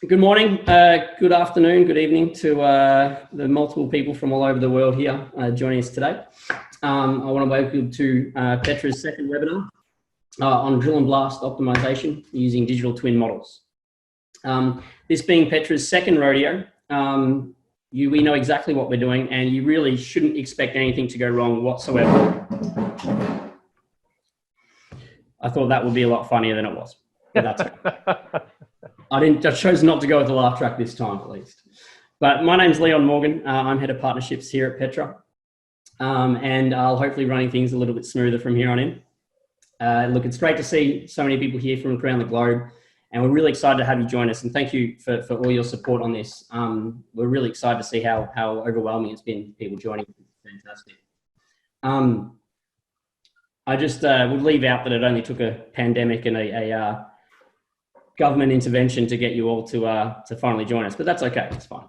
Good morning, good afternoon, good evening to the multiple people from all over the world here joining us today. I want to welcome you to PETRA's second webinar on drill and blast optimization using digital twin models. This being PETRA's second rodeo, we know exactly what we're doing and you really shouldn't expect anything to go wrong whatsoever. I thought that would be a lot funnier than it was, but that's okay. I chose not to go with the laugh track this time, at least. But my name's Leon Morgan. I'm head of partnerships here at PETRA, and I'll hopefully running things a little bit smoother from here on in. Look, it's great to see so many people here from around the globe, and we're really excited to have you join us. And thank you for all your support on this. We're really excited to see how overwhelming it's been, people joining. It's fantastic. I just would leave out that it only took a pandemic and a government intervention to get you all to finally join us, but that's okay, it's fine.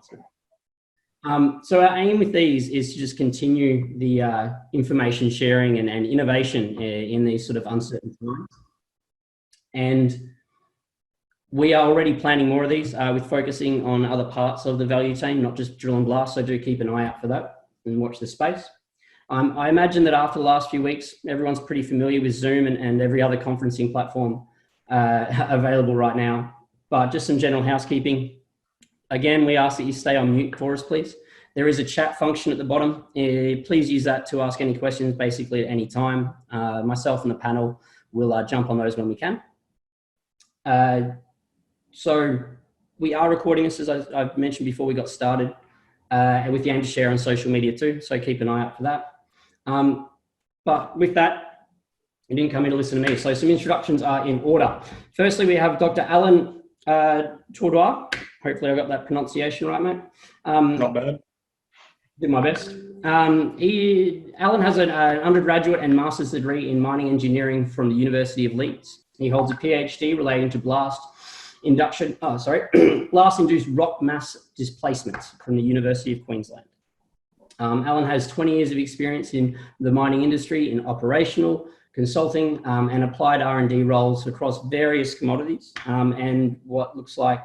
So our aim with these is to just continue the information sharing and innovation in these sort of uncertain times. And we are already planning more of these with focusing on other parts of the value chain, not just drill and blast, so do keep an eye out for that and watch the space. I imagine that after the last few weeks, everyone's pretty familiar with Zoom and every other conferencing platform available right now, but just some general housekeeping. Again, we ask that you stay on mute for us, please. There is a chat function at the bottom. Please use that to ask any questions basically at any time. Myself and the panel will jump on those when we can. So we are recording this, as I've mentioned before we got started, and with the aim to share on social media too, so keep an eye out for that. But with that, you didn't come in to listen to me. So some introductions are in order. Firstly, we have Dr. Alan Tordoir. Hopefully I got that pronunciation right, mate. Not bad. Did my best. Alan has an undergraduate and master's degree in mining engineering from the University of Leeds. He holds a PhD relating to blast-induced rock mass displacement from the University of Queensland. Alan has 20 years of experience in the mining industry in operational, consulting and applied R&D roles across various commodities and what looks like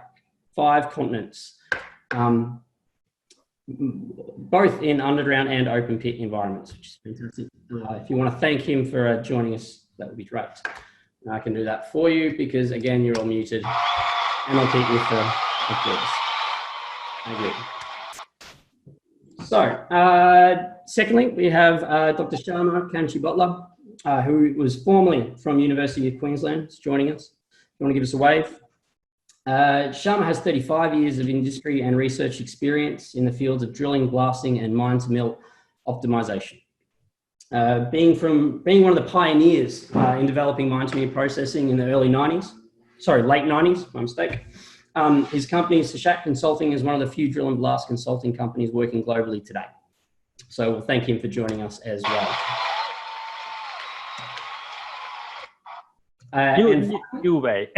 5 continents, both in underground and open pit environments, which is fantastic. If you want to thank him for joining us, that would be great. I can do that for you because, again, you're all muted, and I'll keep you for applause. Thank you. So, secondly, we have Dr. Sarma S Kanchibotla, who was formerly from University of Queensland, is joining us. You want to give us a wave? Sharma has 35 years of industry and research experience in the fields of drilling, blasting, and mine-to-mill optimization. Being one of the pioneers in developing mine-to-mill processing in the late 90s, my mistake. His company, Seshat Consulting, is one of the few drill and blast consulting companies working globally today. So we'll thank him for joining us as well. New way.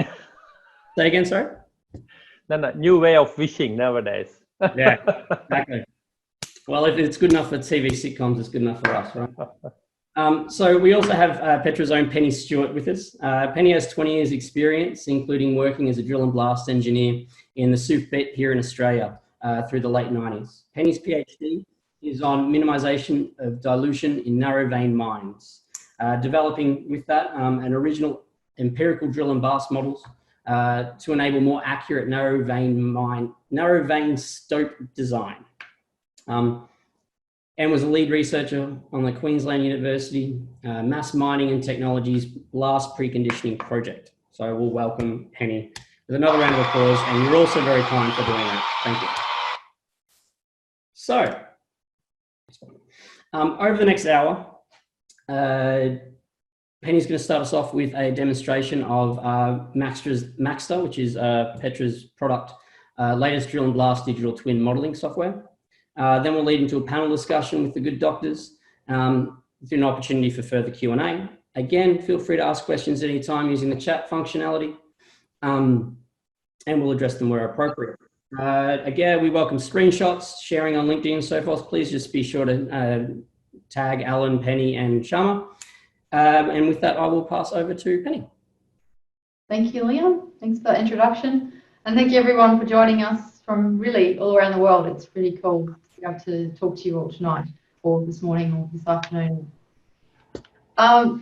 Say again, sorry? No, new way of wishing nowadays. Yeah, exactly. Well, if it's good enough for TV sitcoms, it's good enough for us, right? So we also have PETRA's own Penny Stewart with us. Penny has 20 years experience, including working as a drill and blast engineer in the Super Pit here in Australia through the late 90s. Penny's PhD is on minimisation of dilution in narrow vein mines, developing with that an original empirical drill and blast models to enable more accurate narrow vein stope design. And was a lead researcher on the Queensland University Mass Mining and Technologies Blast Preconditioning Project. So we'll welcome Penny with another round of applause, and you're also very kind for doing that. Thank you. So, over the next hour, Penny's going to start us off with a demonstration of MAXTA, which is PETRA's product, latest drill and blast digital twin modeling software. Then we'll lead into a panel discussion with the good doctors, with an opportunity for further Q&A. Again, feel free to ask questions at any time using the chat functionality, and we'll address them where appropriate. Again, we welcome screenshots, sharing on LinkedIn and so forth. Please just be sure to tag Alan, Penny, and Sharma. And with that, I will pass over to Penny. Thank you, Leon. Thanks for that introduction. And thank you everyone for joining us from really all around the world. It's really cool to be able to talk to you all tonight, or this morning, or this afternoon.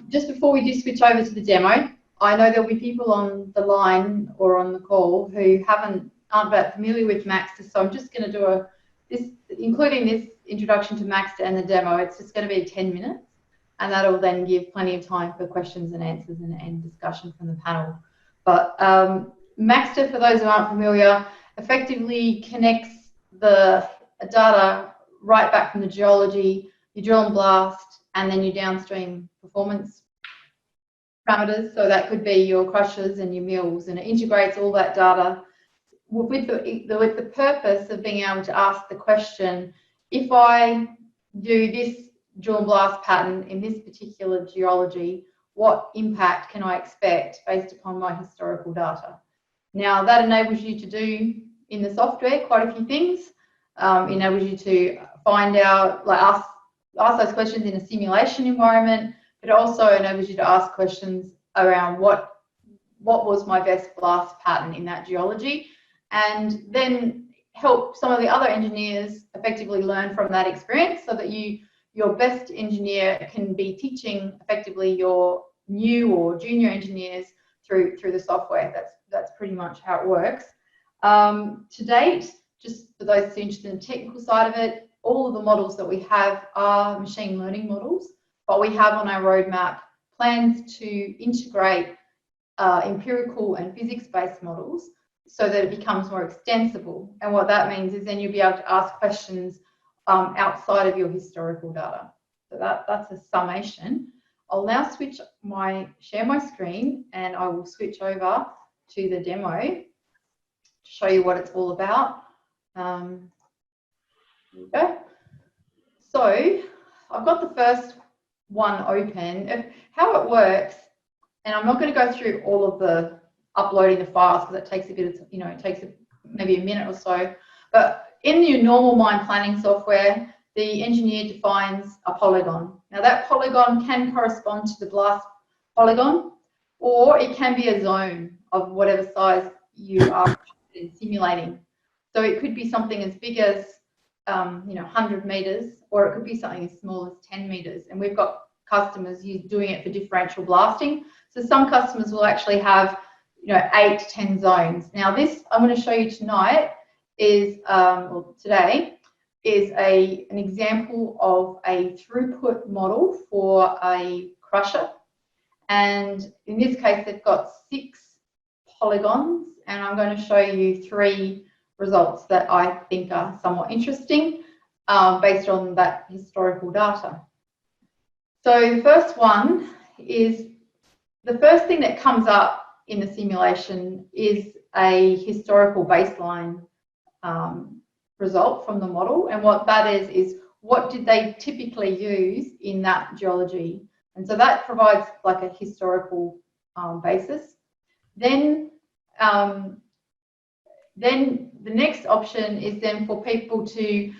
Just before we do switch over to the demo, I know there'll be people on the line or on the call who aren't that familiar with MAXTA, so I'm just going to do including this introduction to MAXTA and the demo. It's just going to be 10 minutes, and that'll then give plenty of time for questions and answers and discussion from the panel. But MAXTA, for those who aren't familiar, effectively connects the data right back from the geology, your drill and blast, and then your downstream performance parameters. So that could be your crushers and your mills, and it integrates all that data with the purpose of being able to ask the question, if I do this drill and blast pattern in this particular geology, what impact can I expect based upon my historical data? Now that enables you to do in the software quite a few things. Enables you to find out, like ask those questions in a simulation environment, but it also enables you to ask questions around what was my best blast pattern in that geology, and then help some of the other engineers effectively learn from that experience, so that your best engineer can be teaching effectively your new or junior engineers through the software. That's pretty much how it works. To date, just for those interested in the technical side of it, all of the models that we have are machine learning models, but we have on our roadmap plans to integrate empirical and physics-based models so that it becomes more extensible. And what that means is then you'll be able to ask questions outside of your historical data. So that's a summation. I'll now share my screen, and I will switch over to the demo to show you what it's all about. Here we go. So I've got the first one open. How it works, and I'm not going to go through all of the uploading the files because it takes a bit of, it takes maybe a minute or so. But in your normal mine planning software, the engineer defines a polygon. Now that polygon can correspond to the blast polygon, or it can be a zone of whatever size you are simulating. So it could be something as big as 100 meters, or it could be something as small as 10 meters. And we've got customers doing it for differential blasting. So some customers will actually have 8 to 10 zones. Now this I'm going to show you tonight is, today, is an example of a throughput model for a crusher. And in this case, they've got 6 polygons, and I'm going to show you 3 results that I think are somewhat interesting based on that historical data. So the first one is, the first thing that comes up in the simulation is a historical baseline result from the model, and what that is what did they typically use in that geology, and so that provides like a historical basis. Then the next option is then for people to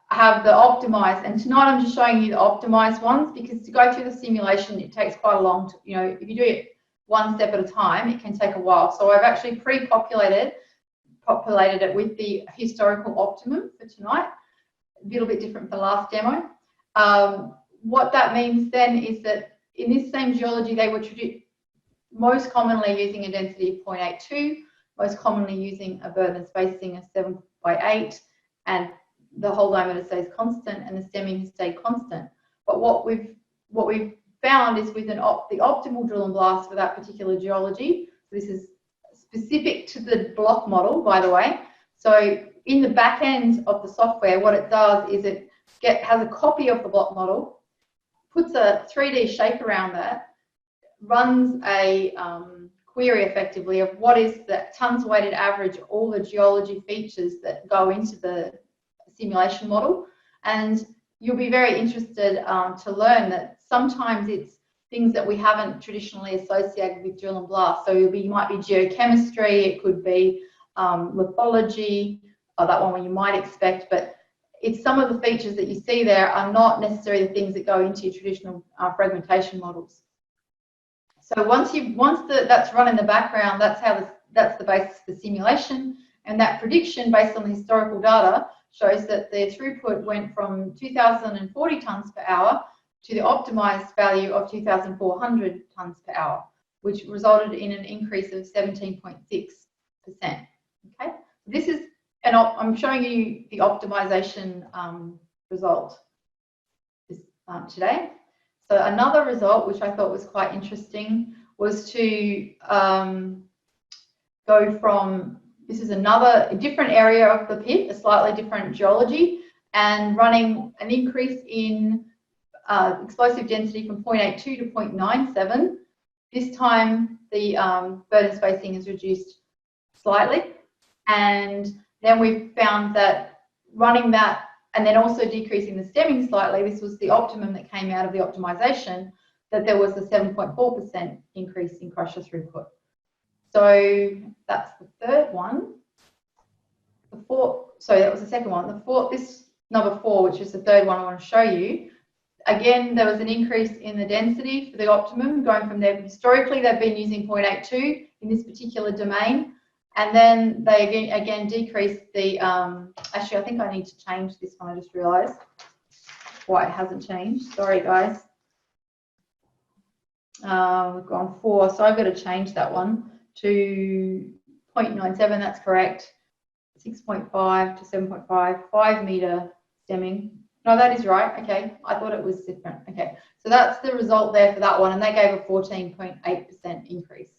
have the optimized, and tonight I'm just showing you the optimized ones, because to go through the simulation it takes quite a long, if you do it one step at a time, it can take a while. So I've actually populated it with the historical optimum for tonight, a little bit different for the last demo. What that means then is that in this same geology, they were most commonly using a density of 0.82, most commonly using a burden spacing of 7/8, and the whole diameter stays constant and the stemming has stayed constant. But what we've found is with the optimal drill and blast for that particular geology, this is specific to the block model, by the way. So in the back end of the software, what it does is it has a copy of the block model, puts a 3D shape around that, runs a query effectively of what is the tons weighted average, all the geology features that go into the simulation model. And you'll be very interested to learn that sometimes it's things that we haven't traditionally associated with drill and blast. So you might be geochemistry, it could be lithology, or that one you might expect, but it's some of the features that you see there are not necessarily the things that go into your traditional fragmentation models. So once that's run in the background, that's how that's the basis for simulation. And that prediction, based on the historical data, shows that their throughput went from 2,040 tonnes per hour to the optimised value of 2,400 tonnes per hour, which resulted in an increase of 17.6%. Okay, this is, and I'm showing you the optimisation result today. So another result, which I thought was quite interesting, was to go from, this is a different area of the pit, a slightly different geology, and running an increase in explosive density from 0.82 to 0.97. This time the burden spacing is reduced slightly, and then we found that running that and then also decreasing the stemming slightly, this was the optimum that came out of the optimization, that there was a 7.4% increase in crusher throughput. So that's the third one. The fourth, sorry, that was the second one. The fourth, this number 4, which is the third one I want to show you. Again, there was an increase in the density for the optimum, going from there. Historically, they've been using 0.82 in this particular domain. And then they again decreased the, actually, I think I need to change this one. I just realized why it hasn't changed. Sorry, guys. We've gone 4, so I've got to change that one to 0.97, that's correct. 6.5 to 7.5, 5 metre stemming. No, that is right. Okay, I thought it was different. Okay, so that's the result there for that one, and they gave a 14.8% increase.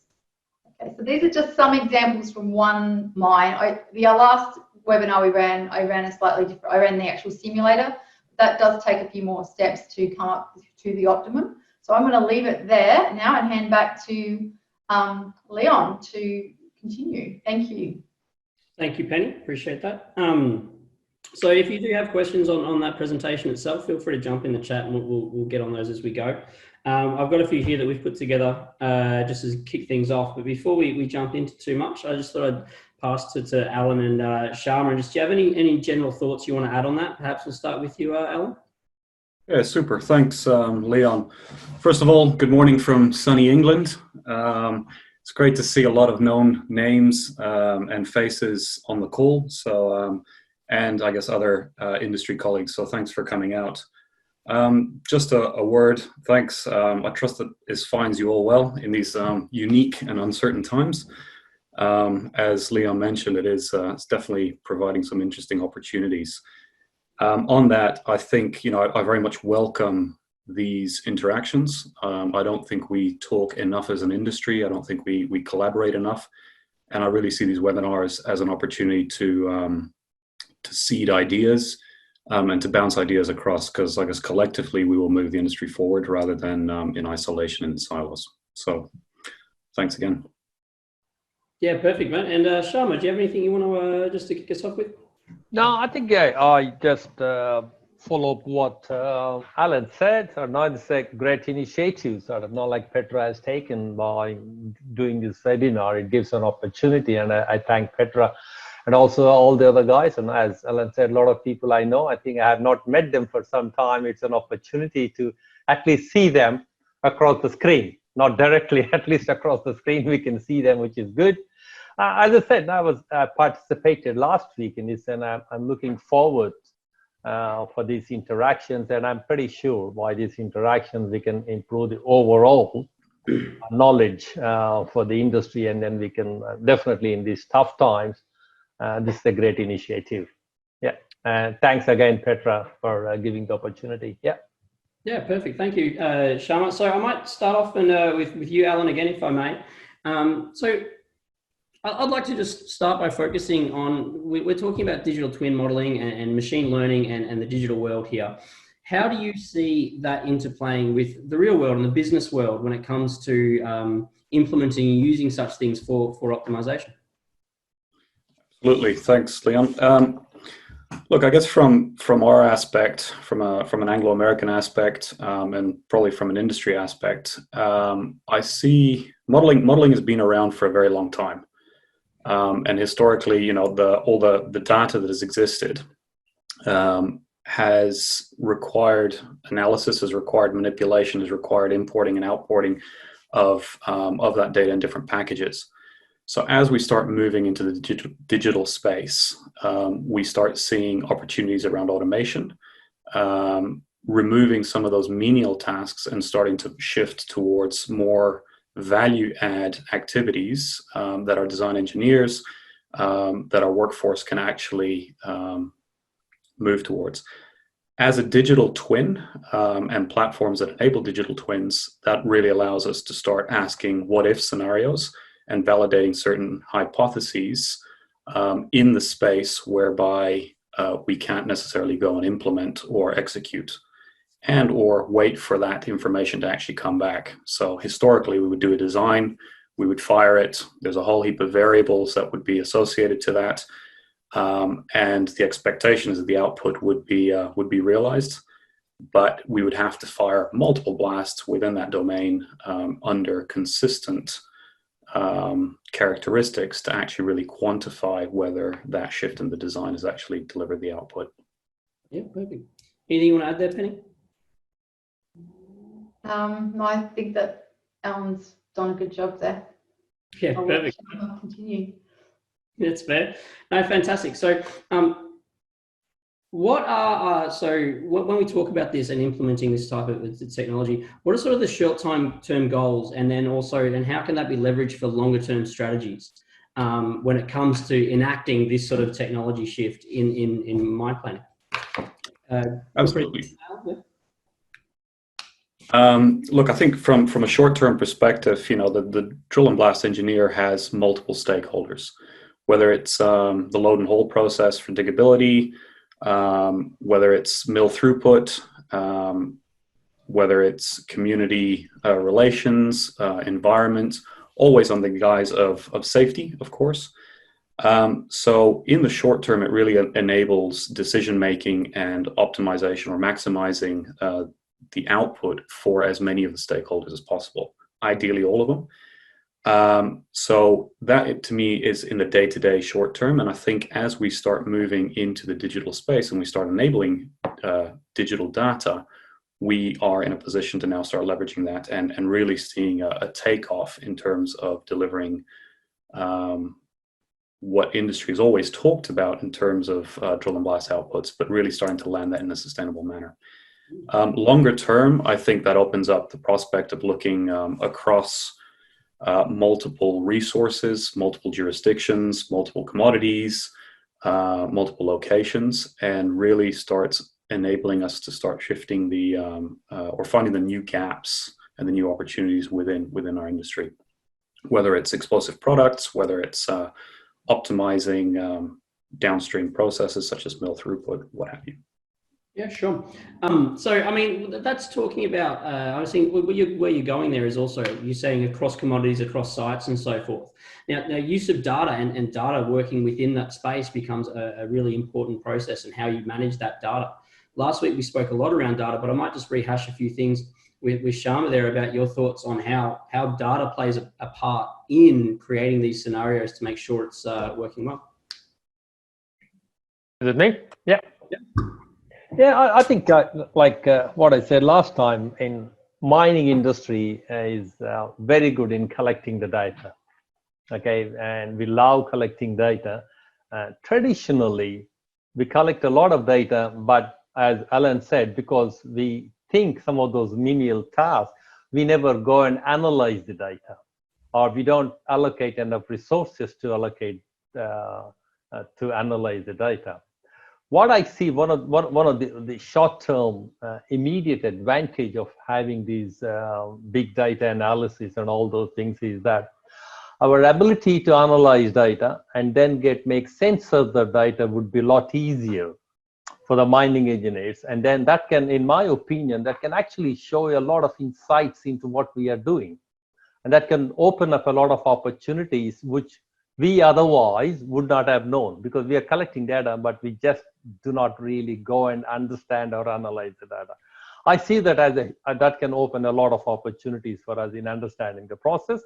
Okay, so these are just some examples from one mine. The last webinar we ran, I ran a slightly different, I ran the actual simulator. That does take a few more steps to come up to the optimum. So I'm going to leave it there now and hand back to Leon to continue. Thank you. Thank you, Penny. Appreciate that. So if you do have questions on that presentation itself, feel free to jump in the chat and we'll get on those as we go. I've got a few here that we've put together just to kick things off. But before we jump into too much, I just thought I'd pass to Alan and Sharma. Just, do you have any general thoughts you want to add on that? Perhaps we'll start with you, Alan. Yeah, super. Thanks, Leon. First of all, good morning from sunny England. It's great to see a lot of known names and faces on the call. So, and I guess other industry colleagues. So thanks for coming out. Just a word, thanks. I trust that this finds you all well in these unique and uncertain times. As Leon mentioned, it's definitely providing some interesting opportunities. On that, I think, I very much welcome these interactions. I don't think we talk enough as an industry. I don't think we collaborate enough. And I really see these webinars as an opportunity to seed ideas and to bounce ideas across, because I guess collectively we will move the industry forward rather than in isolation and silos. So thanks again. Yeah, perfect, man. And Sharma, do you have anything you want to just to kick us off with? No, I think I just follow up what Alan said. Now it's a great initiative, not like Petra has taken by doing this webinar. It gives an opportunity, and I thank Petra and also all the other guys. And as Alan said, a lot of people I know, I think I have not met them for some time. It's an opportunity to at least see them across the screen, not directly, at least across the screen we can see them, which is good. As I said, I participated last week in this, and I'm looking forward for these interactions, and I'm pretty sure by these interactions we can improve the overall knowledge for the industry, and then we can definitely in these tough times, this is a great initiative. Yeah, and thanks again, Petra, for giving the opportunity. Yeah. Yeah, perfect. Thank you, Sharma. So I might start off and with you, Alan, again, if I may. So I'd like to just start by focusing on, we're talking about digital twin modeling and machine learning and the digital world here. How do you see that interplaying with the real world and the business world when it comes to implementing and using such things for optimization? Absolutely. Thanks, Leon. Look, I guess from our aspect, from an Anglo American aspect, and probably from an industry aspect, I see modeling has been around for a very long time. And historically, all the data that has existed has required analysis, has required manipulation, has required importing and outporting of that data in different packages. So as we start moving into the digital space, we start seeing opportunities around automation, removing some of those menial tasks and starting to shift towards more value add activities that our design engineers, that our workforce can actually move towards. As a digital twin and platforms that enable digital twins, that really allows us to start asking what if scenarios and validating certain hypotheses in the space whereby we can't necessarily go and implement or execute, and or wait for that information to actually come back. So historically, we would do a design, we would fire it. There's a whole heap of variables that would be associated to that. And the expectation is that the output would be realized, but we would have to fire multiple blasts within that domain under consistent characteristics to actually really quantify whether that shift in the design has actually delivered the output. Yeah, perfect. Anything you want to add there, Penny? No, I think that Alan's done a good job there. Yeah, perfect. I'll continue. That's fair. No, fantastic. So, when we talk about this and implementing this type of technology, what are sort of the short-term goals, and then also, and how can that be leveraged for longer-term strategies when it comes to enacting this sort of technology shift in mine planning? Absolutely. Look, I think from a short-term perspective, the drill and blast engineer has multiple stakeholders, whether it's the load and hold process for diggability, whether it's mill throughput, whether it's community relations, environment, always on the guise of safety, of course. So in the short term, it really enables decision-making and optimization or maximizing the output for as many of the stakeholders as possible, ideally all of them. So that, to me, is in the day-to-day short term. And I think as we start moving into the digital space and we start enabling digital data, we are in a position to now start leveraging that and really seeing a takeoff in terms of delivering what industry has always talked about in terms of drill and blast outputs, but really starting to land that in a sustainable manner. Longer term, I think that opens up the prospect of looking across multiple resources, multiple jurisdictions, multiple commodities, multiple locations, and really starts enabling us to start shifting the or finding the new gaps and the new opportunities within our industry, whether it's explosive products, whether it's optimizing downstream processes such as mill throughput, what have you. Yeah, sure. So, I mean, that's talking about, I was thinking where you're going there is also, you're saying across commodities, across sites and so forth. Now use of data and data working within that space becomes a really important process, and how you manage that data. Last week, we spoke a lot around data, but I might just rehash a few things with Sharma there about your thoughts on how data plays a part in creating these scenarios to make sure it's working well. Is it me? Yeah. Yeah, I think like what I said last time, in mining industry is very good in collecting the data. Okay, and we love collecting data. Traditionally, we collect a lot of data, but as Alan said, because we think some of those menial tasks, we never go and analyze the data, or we don't allocate enough resources to allocate to analyze the data. What I see, one of the short-term immediate advantage of having these big data analysis and all those things is that our ability to analyze data and then make sense of the data would be a lot easier for the mining engineers. And then that can, in my opinion, that can actually show a lot of insights into what we are doing. And that can open up a lot of opportunities which we otherwise would not have known, because we are collecting data, but we just do not really go and understand or analyze the data. I see that as that can open a lot of opportunities for us in understanding the process.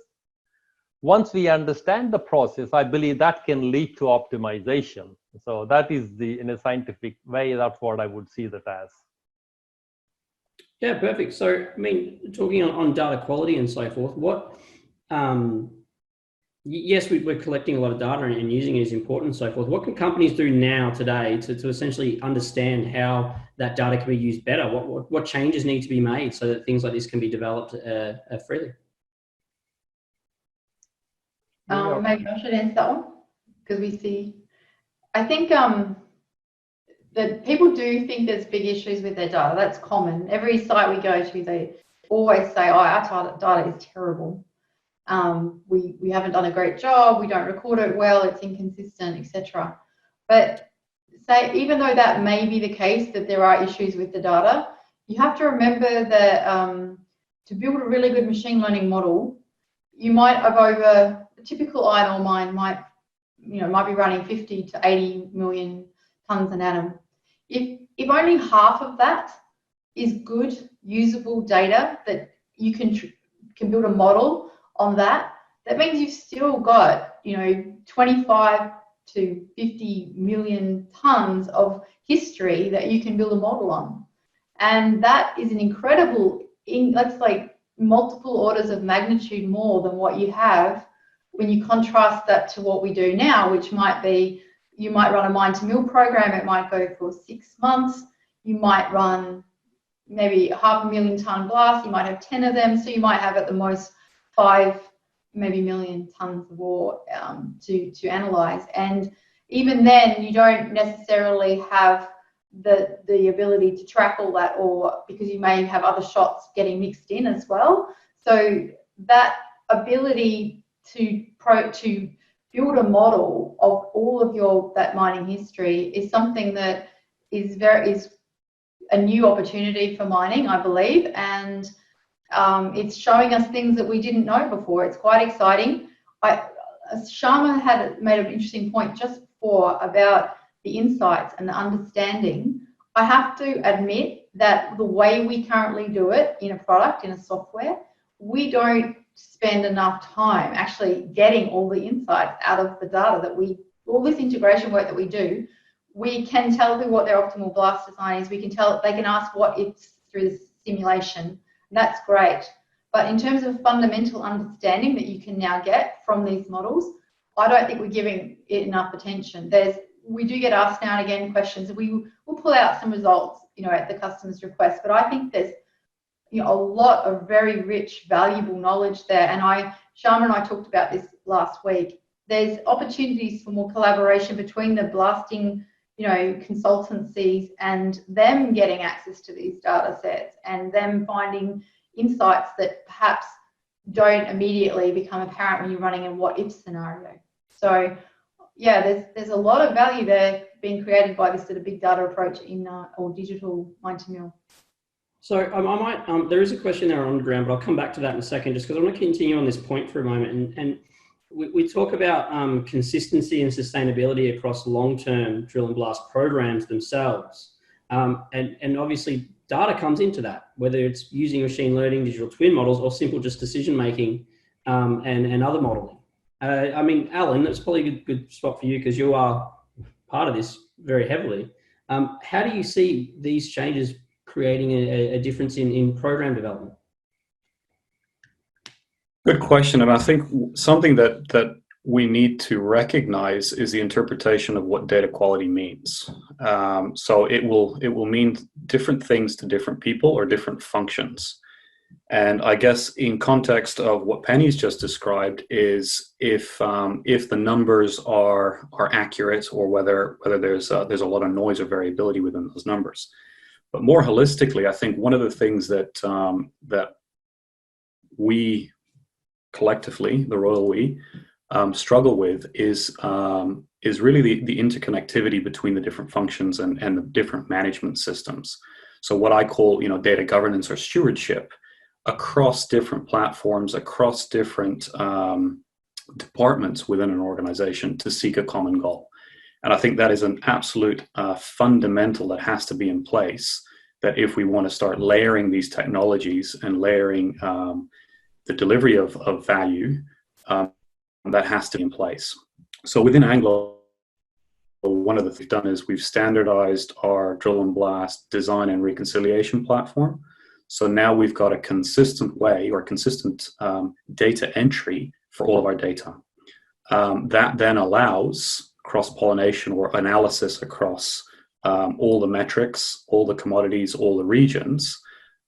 Once we understand the process, I believe that can lead to optimization. So that is in a scientific way, that's what I would see that as. Yeah, perfect. So, I mean, talking on data quality and so forth, what Yes, we're collecting a lot of data and using it is important and so forth. What can companies do now today to essentially understand how that data can be used better? What changes need to be made so that things like this can be developed freely? Maybe I should answer that one, because we see, I think that people do think there's big issues with their data. That's common. Every site we go to, they always say, oh, our data is terrible. We haven't done a great job, we don't record it well, it's inconsistent, etc. But even though that may be the case, that there are issues with the data, you have to remember that to build a really good machine learning model, you might have over a typical iron ore mine might be running 50 to 80 million tons an annum. If only half of that is good, usable data that you can build a model on, that means you've still got 25 to 50 million tons of history that you can build a model on, and that is an incredible, that's like multiple orders of magnitude more than what you have when you contrast that to what we do now, which might be, you might run a mine to mill program, it might go for 6 months, you might run maybe 500,000 ton blast, you might have 10 of them, so you might have at the most 5 maybe million tons of ore to analyze. And even then, you don't necessarily have the ability to track all that ore, because you may have other shots getting mixed in as well. So that ability to build a model of all of that mining history is something that is a new opportunity for mining, I believe, and it's showing us things that we didn't know before. It's quite exciting. Sharma had made an interesting point just before about the insights and the understanding. I have to admit that the way we currently do it in a product, in a software, we don't spend enough time actually getting all the insights out of the data that all this integration work that we do. We can tell them what their optimal blast design is. They can ask what ifs through the simulation. That's great. But in terms of fundamental understanding that you can now get from these models, I don't think we're giving it enough attention. We do get asked now and again questions. We'll pull out some results, at the customer's request. But I think there's a lot of very rich, valuable knowledge there. And Sharma and I talked about this last week. There's opportunities for more collaboration between the blasting consultancies and them getting access to these data sets and them finding insights that perhaps don't immediately become apparent when you're running a what if scenario. So yeah, there's a lot of value there being created by this sort of big data approach or digital mine to mill. So I might, there is a question there on the ground, but I'll come back to that in a second, just because I want to continue on this point for a moment. And we talk about consistency and sustainability across long-term drill and blast programs themselves. And obviously data comes into that, whether it's using machine learning, digital twin models, or simple just decision-making and other modeling. I mean, Alan, that's probably a good spot for you because you are part of this very heavily. How do you see these changes creating a difference in program development? Good question, and I think something that we need to recognize is the interpretation of what data quality means. So it will mean different things to different people or different functions. And I guess in context of what Penny's just described is if the numbers are accurate or whether there's a lot of noise or variability within those numbers. But more holistically, I think one of the things that we collectively, the royal we, struggle with is really the interconnectivity between the different functions and the different management systems. So what I call data governance or stewardship across different platforms, across different departments within an organization to seek a common goal. And I think that is an absolute fundamental that has to be in place, that if we want to start layering these technologies and layering the delivery of value, that has to be in place. So within Anglo, one of the things we've done is we've standardized our drill and blast design and reconciliation platform. So now we've got a consistent way or consistent data entry for all of our data. that then allows cross-pollination or analysis across all the metrics, all the commodities, all the regions,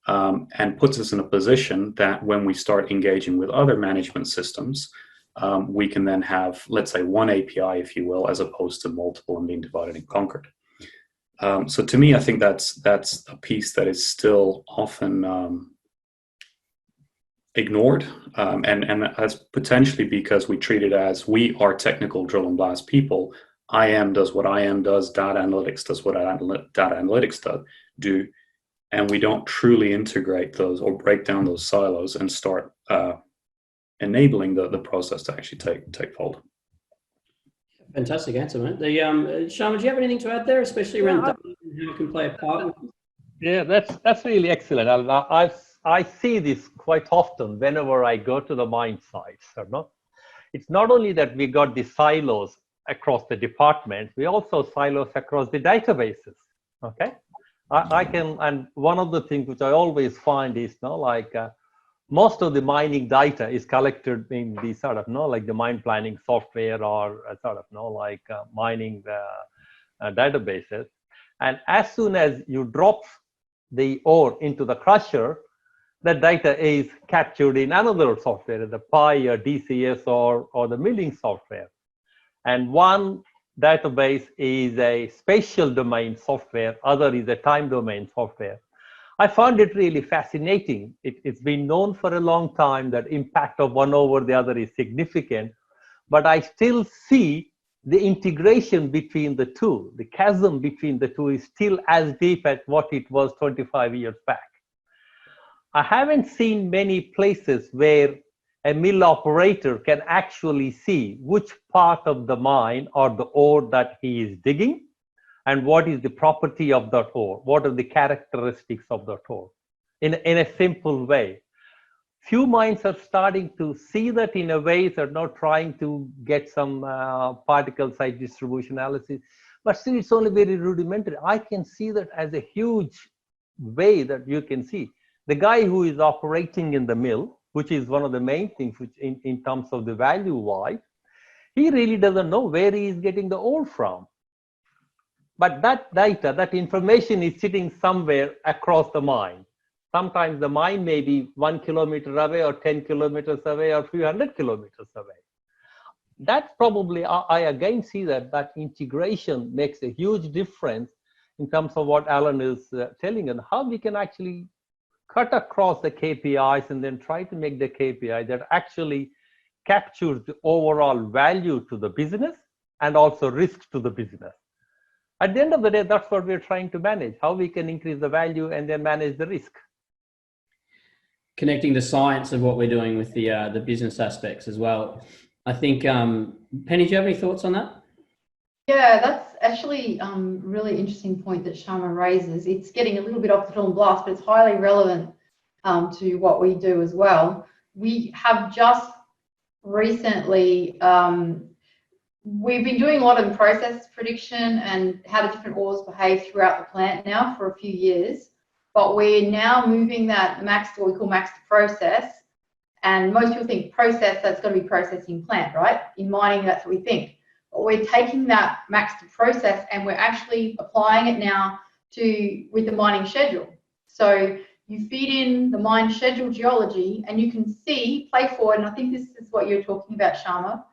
and puts us in a position that when we start engaging with other management systems, we can then have, let's say, one API, if you will, as opposed to multiple and being divided and conquered. So to me, I think that's a piece that is still often ignored, and that's potentially because we treat it as we are technical drill and blast people. IM does what IM does, data analytics does what data analytics do, and we don't truly integrate those or break down those silos and start enabling the process to actually take hold. Fantastic answer, mate. Sharma, do you have anything to add there, especially around data and how it can play a part? Yeah, that's really excellent. I see this quite often whenever I go to the mine sites. Or not. It's not only that we got the silos across the departments, we also silos across the databases. Okay, and one of the things which I always find is most of the mining data is collected in the sort of like the mine planning software or mining databases, and as soon as you drop the ore into the crusher, that data is captured in another software, the PI or DCS or the milling software. And one database is a spatial domain software, other is a time domain software. I found it really fascinating. It's been known for a long time that impact of one over the other is significant, but I still see the integration between the two, the chasm between the two is still as deep as what it was 25 years back. I haven't seen many places where a mill operator can actually see which part of the mine or the ore that he is digging and what is the property of that ore, what are the characteristics of that ore in a simple way. Few mines are starting to see that in a way, they're not trying to get some particle size distribution analysis, but still it's only very rudimentary. I can see that as a huge way that you can see. The guy who is operating in the mill, which is one of the main things which in terms of the value wise, he really doesn't know where he is getting the ore from. But that data, that information is sitting somewhere across the mine. Sometimes the mine may be 1 kilometer away or 10 kilometers away or a few hundred kilometers away. That's probably, I again see that integration makes a huge difference in terms of what Alan is telling and how we can actually cut across the KPIs and then try to make the KPI that actually captures the overall value to the business and also risk to the business. At the end of the day, that's what we're trying to manage, how we can increase the value and then manage the risk. Connecting the science of what we're doing with the business aspects as well. I think, Penny, do you have any thoughts on that? Yeah, that's actually a really interesting point that Sharma raises. It's getting a little bit off the drill and blast, but it's highly relevant to what we do as well. We have just recently, we've been doing a lot of process prediction and how do different ores behave throughout the plant now for a few years, but we're now moving that MAXTA, what we call MAXTA process, and most people think process, that's going to be processing plant, right? In mining, that's what we think. But we're taking that MAXTA process and we're actually applying it now with the mining schedule. So you feed in the mine schedule geology and you can see, play forward, and I think this is what you're talking about, Sharma.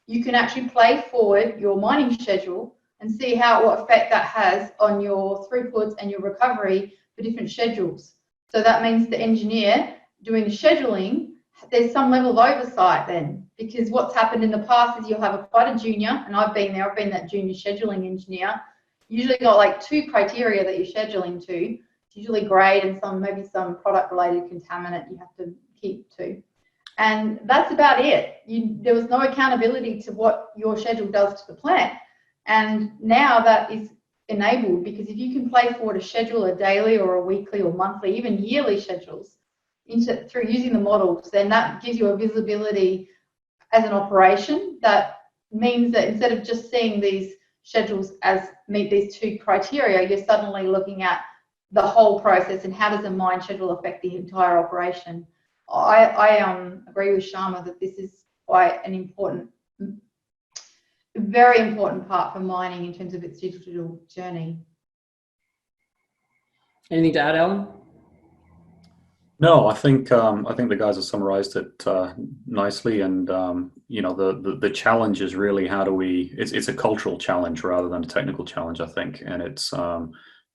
You can actually play forward your mining schedule and see what effect that has on your throughputs and your recovery for different schedules. So that means the engineer doing the scheduling, there's some level of oversight then, because what's happened in the past is you'll have quite a junior, and I've been there, I've been that junior scheduling engineer, usually got like 2 criteria that you're scheduling to. It's usually grade and maybe some product related contaminant you have to keep to. And that's about it. There was no accountability to what your schedule does to the plant. And now that is enabled, because if you can play forward a schedule, a daily or a weekly or monthly, even yearly schedules, through using the models, then that gives you a visibility as an operation. That means that instead of just seeing these schedules as meet these 2 criteria, you're suddenly looking at the whole process and how does a mine schedule affect the entire operation. I agree with Sharma that this is quite an important a very important part for mining in terms of its digital journey. Anything to add, Alan? No, I think the guys have summarized it nicely, and you know, the challenge is really how do we? It's a cultural challenge rather than a technical challenge, I think, and it's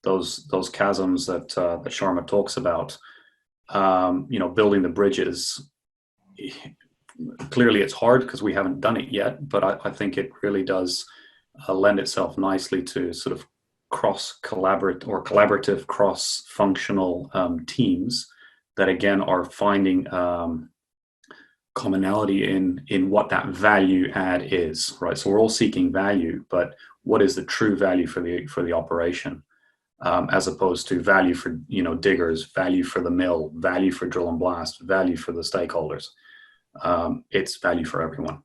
those chasms that that Sharma talks about. You know, building the bridges. Clearly, it's hard because we haven't done it yet, but I think it really does lend itself nicely to sort of collaborative, cross-functional teams that again are finding commonality in what that value add is, right? So we're all seeking value, but what is the true value for the operation, as opposed to value for, you know, diggers, value for the mill, value for drill and blast, value for the stakeholders. It's value for everyone.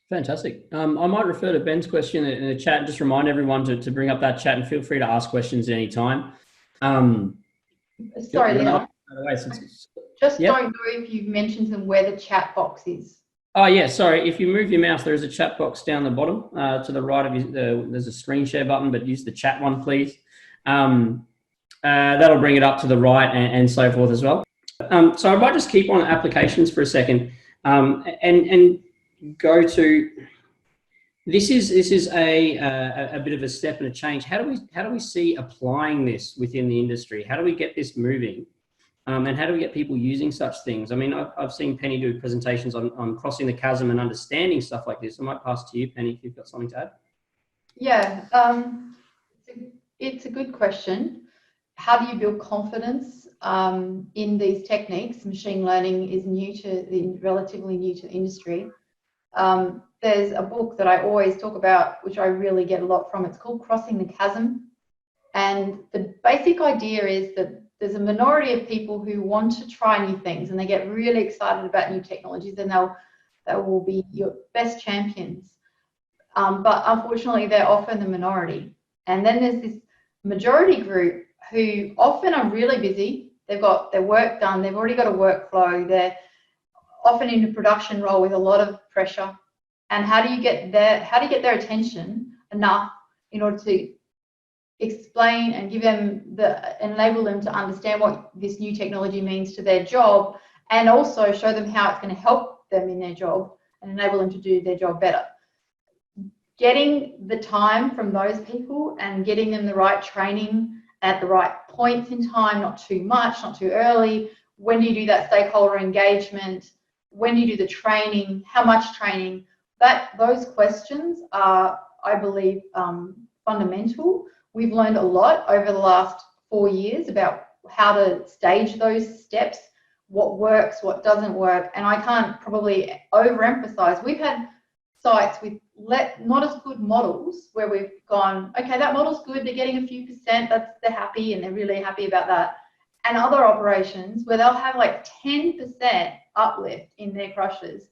Fantastic. I might refer to Ben's question in the chat. Just remind everyone to bring up that chat, and feel free to ask questions at any time. Sorry, Leon. Just Yep. don't know if you've mentioned them where the chat box is. Oh yeah, sorry. If you move your mouse, there is a chat box down the bottom to the right of you. There's a screen share button, but use the chat one, please. That'll bring it up to the right and so forth as well. So I might just keep on applications for a second and go to. This is a bit of a step and a change. How do we see applying this within the industry? How do we get this moving? And how do we get people using such things? I mean, I've seen Penny do presentations on crossing the chasm and understanding stuff like this. I might pass to you, Penny, if you've got something to add. Yeah, it's a good question. How do you build confidence in these techniques? Machine learning is relatively new to the industry. There's a book that I always talk about, which I really get a lot from. It's called Crossing the Chasm. And the basic idea is that there's a minority of people who want to try new things, and they get really excited about new technologies, and they will be your best champions. But unfortunately, they're often the minority. And then there's this majority group who often are really busy. They've got their work done. They've already got a workflow. They're often in a production role with a lot of pressure. And how do you get their attention enough in order to explain and enable them to understand what this new technology means to their job, and also show them how it's going to help them in their job and enable them to do their job better. Getting the time from those people and getting them the right training at the right points in time, not too much, not too early. When do you do that stakeholder engagement? When do you do the training? How much training? Those questions are, I believe, fundamental. We've learned a lot over the last 4 years about how to stage those steps, what works, what doesn't work, and I can't probably overemphasize. We've had sites with not as good models where we've gone, okay, that model's good, they're getting a few percent, they're happy and they're really happy about that. And other operations where they'll have like 10% uplift in their crushers,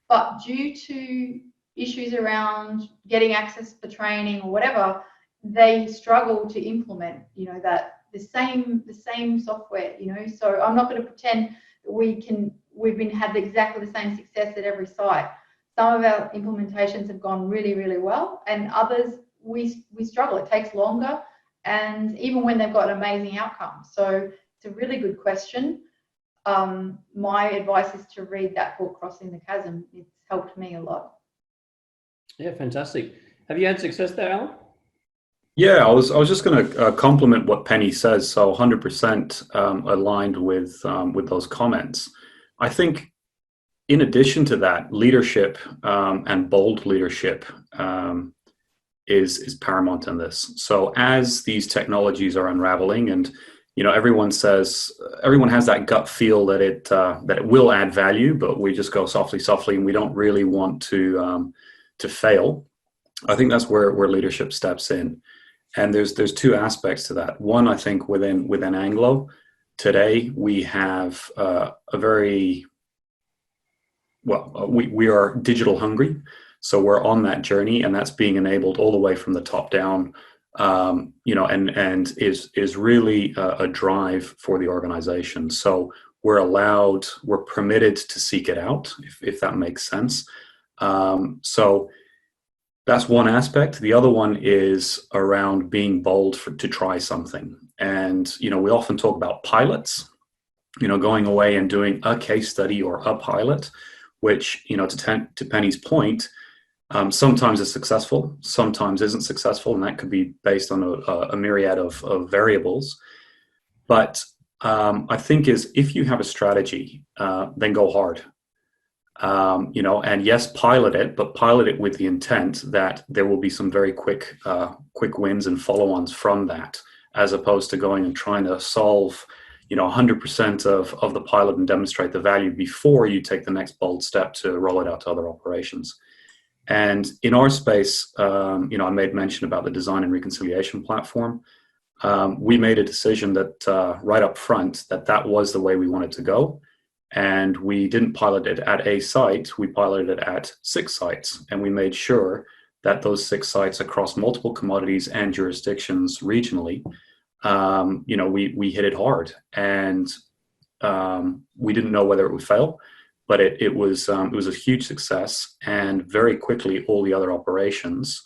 but due to issues around getting access for training or whatever, they struggle to implement, you know, that the same software, you know. So I'm not going to pretend that we've had exactly the same success at every site. Some of our implementations have gone really, really well, and others we struggle. It takes longer, and even when they've got amazing outcomes. So it's a really good question. My advice is to read that book, Crossing the Chasm. It's helped me a lot. Yeah, fantastic. Have you had success there, Alan? Yeah, I was just going to compliment what Penny says. So 100% aligned with those comments. I think, in addition to that, leadership and bold leadership is paramount in this. So as these technologies are unraveling, and you know, everyone has that gut feel that it will add value, but we just go softly, and we don't really want to fail. I think that's where leadership steps in. And there's two aspects to that. One, I think within Anglo today, we have we are digital hungry. So we're on that journey, and that's being enabled all the way from the top down, you know, and is really a drive for the organization. So we're permitted to seek it out, if that makes sense. So That's one aspect. The other one is around being bold to try something. And, we often talk about pilots, going away and doing a case study or a pilot, which, to Penny's point, sometimes is successful, sometimes isn't successful, and that could be based on a myriad of variables. But I think if you have a strategy, then go hard. And yes, pilot it, but pilot it with the intent that there will be some very quick wins and follow-ons from that, as opposed to going and trying to solve 100% of the pilot and demonstrate the value before you take the next bold step to roll it out to other operations. And in our space, I made mention about the design and reconciliation platform. We made a decision that right up front that was the way we wanted to go. And we didn't pilot it at a site, we piloted it at 6 sites. And we made sure that those 6 sites across multiple commodities and jurisdictions regionally, we hit it hard. And we didn't know whether it would fail, but it was a huge success. And very quickly, all the other operations,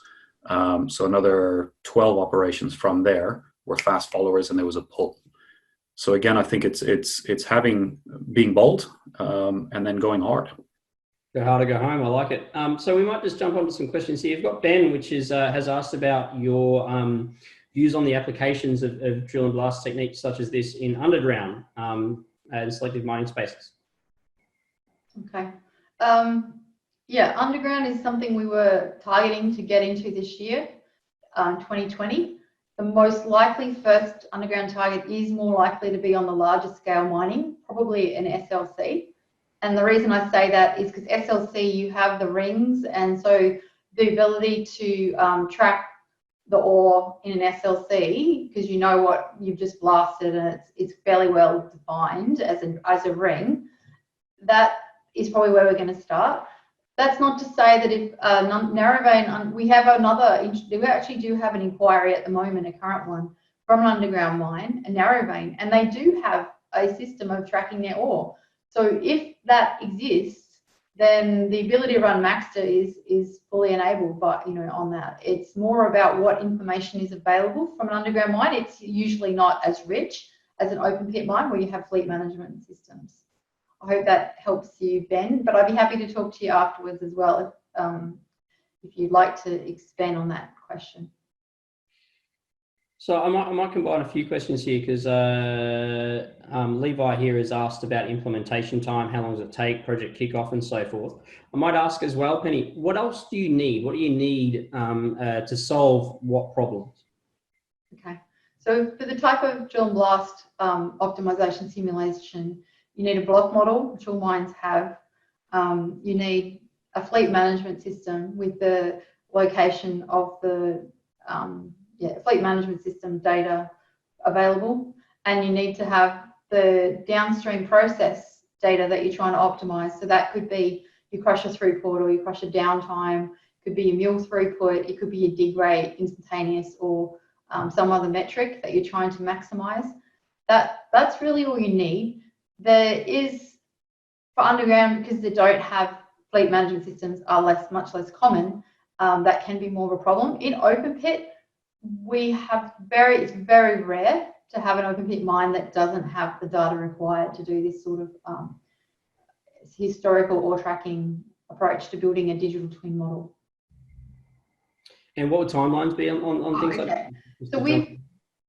so another 12 operations from there, were fast followers, and there was a pull. So again, I think it's being bold and then going hard. Go hard or go home. I like it. So we might just jump onto some questions here. You've got Ben, which has asked about your views on the applications of drill and blast techniques such as this in underground and selective mining spaces. Okay. Yeah, underground is something we were targeting to get into this year, 2020. The most likely first underground target is more likely to be on the larger scale mining, probably an SLC. And the reason I say that is because SLC, you have the rings, and so the ability to track the ore in an SLC, because you know what you've just blasted and it's fairly well defined as a ring, that is probably where we're going to start. That's not to say that if narrow vein, we actually do have an inquiry at the moment, a current one, from an underground mine, a narrow vein, and they do have a system of tracking their ore. So if that exists, then the ability to run MAXTA is fully enabled by, on that. It's more about what information is available from an underground mine. It's usually not as rich as an open pit mine where you have fleet management systems. I hope that helps you, Ben, but I'd be happy to talk to you afterwards as well if you'd like to expand on that question. So I might combine a few questions here because Levi here has asked about implementation time, how long does it take, project kickoff and so forth. I might ask as well, Penny, what else do you need? What do you need to solve what problems? Okay. So for the type of drill and blast optimization simulation, you need a block model, which all mines have. You need a fleet management system with the location of the fleet management system data available. And you need to have the downstream process data that you're trying to optimize. So that could be your crusher throughput or your crusher downtime, could be your mill throughput, it could be your dig rate, instantaneous, or some other metric that you're trying to maximize. That's really all you need. There is, for underground, because they don't have fleet management systems, are much less common, that can be more of a problem. In open pit, it's very rare to have an open pit mine that doesn't have the data required to do this sort of historical ore tracking approach to building a digital twin model. And what would timelines be on things like that? So in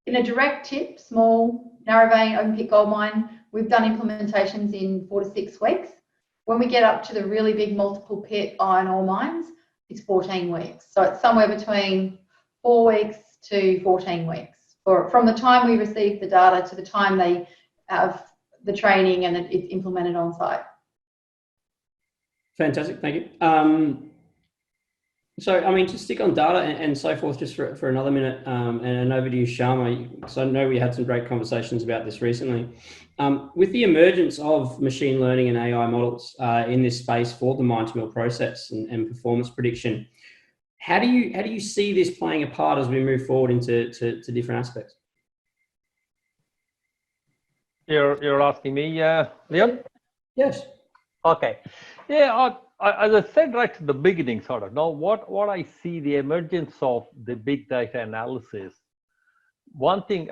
a direct tip, small, narrow vein, open pit gold mine, we've done implementations in 4 to 6 weeks. When we get up to the really big multiple pit iron ore mines, it's 14 weeks. So it's somewhere between 4 weeks to 14 weeks from the time we receive the data to the time they have the training and it's implemented on site. Fantastic, thank you. So, I mean, to stick on data and so forth, just for another minute, and over to you, Sharma, because I know we had some great conversations about this recently. With the emergence of machine learning and AI models in this space for the mine-to-mill process and performance prediction, how do you see this playing a part as we move forward into different aspects? You're asking me, Leon? Yes. Okay. Yeah, as I said right at the beginning, sort of, now what I see the emergence of the big data analysis. One thing,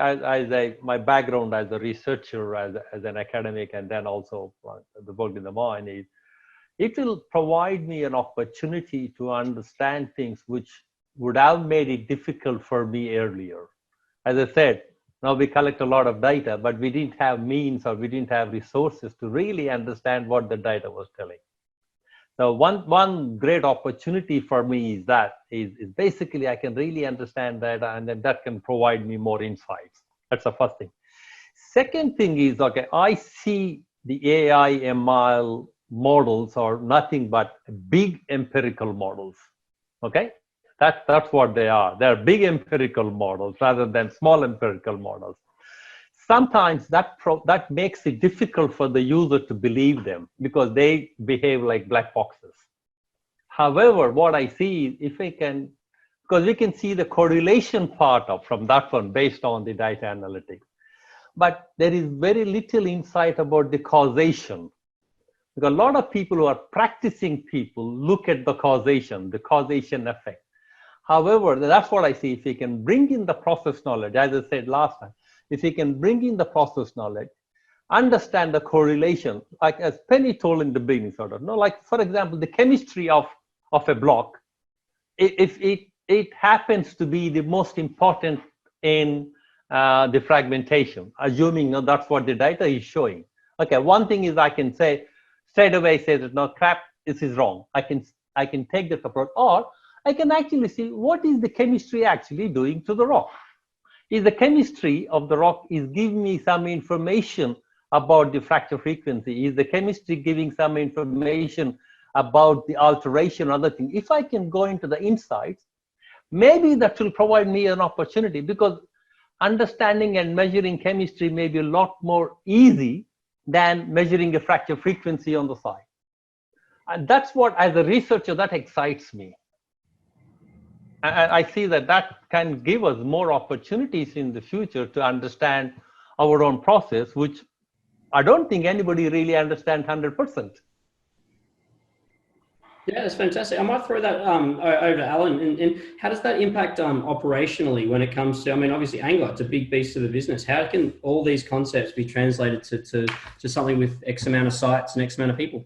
my background as a researcher, as an academic, and then also the work in the mine is, it will provide me an opportunity to understand things which would have made it difficult for me earlier. As I said, now we collect a lot of data, but we didn't have means or we didn't have resources to really understand what the data was telling. So one great opportunity for me is basically I can really understand data, and then that can provide me more insights. That's the first thing. Second thing is, okay, I see the AI ML models are nothing but big empirical models. Okay, that's what they are. They're big empirical models rather than small empirical models. Sometimes that makes it difficult for the user to believe them because they behave like black boxes. However, what I see, if I can, because we can see the correlation part from that one based on the data analytics, but there is very little insight about the causation. Because a lot of people who are practicing people look at the causation effect. However, that's what I see. If we can bring in the process knowledge, as I said last time, if we can bring in the process knowledge, understand the correlation, like as Penny told in the beginning, sort of, like for example, the chemistry of a block, if it happens to be the most important in the fragmentation, assuming that's what the data is showing. Okay, one thing is I can say straight away, say that no, crap, this is wrong. I can take that approach, or I can actually see what is the chemistry actually doing to the rock. Is the chemistry of the rock is giving me some information about the fracture frequency? Is the chemistry giving some information about the alteration, other thing? If I can go into the insights, maybe that will provide me an opportunity, because understanding and measuring chemistry may be a lot more easy than measuring a fracture frequency on the side. And that's what, as a researcher, that excites me. And I see that can give us more opportunities in the future to understand our own process, which I don't think anybody really understands 100%. Yeah, that's fantastic. I might throw that over to Alan. And how does that impact operationally when it comes to, I mean, obviously Anglo, it's a big beast of a business. How can all these concepts be translated to something with X amount of sites and X amount of people?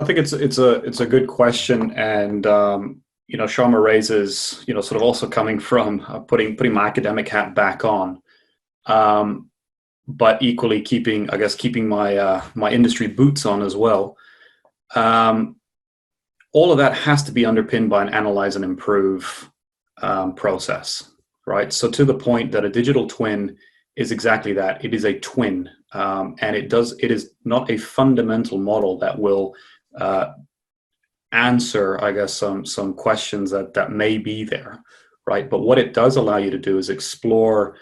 I think it's a good question, and Sharma raises, sort of also coming from putting my academic hat back on, but equally keeping my my industry boots on as well. All of that has to be underpinned by an analyze and improve process, right? So to the point that a digital twin is exactly that. It is a twin, and it is not a fundamental model that will answer, I guess, some questions that may be there, right? But what it does allow you to do is explore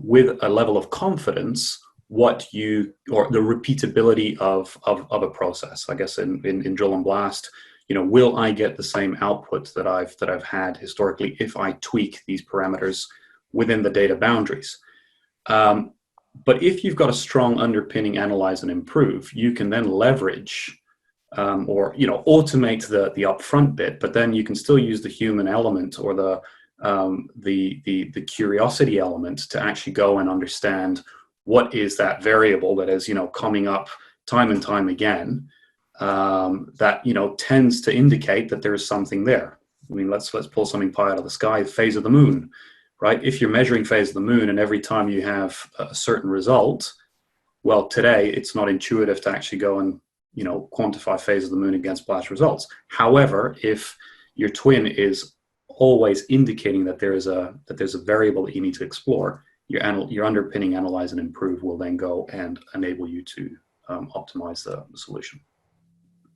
with a level of confidence or the repeatability of a process. I guess in drill and blast, will I get the same output that I've had historically if I tweak these parameters within the data boundaries? But if you've got a strong underpinning analyze and improve, you can then leverage or automate the upfront bit, but then you can still use the human element or the curiosity element to actually go and understand what is that variable that is coming up time and time again, that tends to indicate that there is something there. I mean, let's pull something pie out of the sky. Phase of the moon, right? If you're measuring phase of the moon and every time you have a certain result, well, today it's not intuitive to actually go and quantify phase of the moon against blast results. However, if your twin is always indicating that there's a variable that you need to explore, your underpinning analyze and improve will then go and enable you to optimize the solution.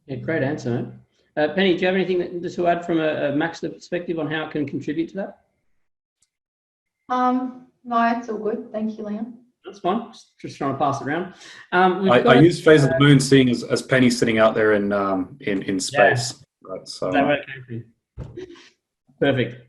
Yeah, great answer, man. Penny, do you have anything to add from a MAXTA perspective on how it can contribute to that? No, it's all good. Thank you, Leon. That's fine. Just trying to pass it around. I use phase of the moon, seeing as Penny's sitting out there in space. Yeah. Right, so that way it came from. Perfect.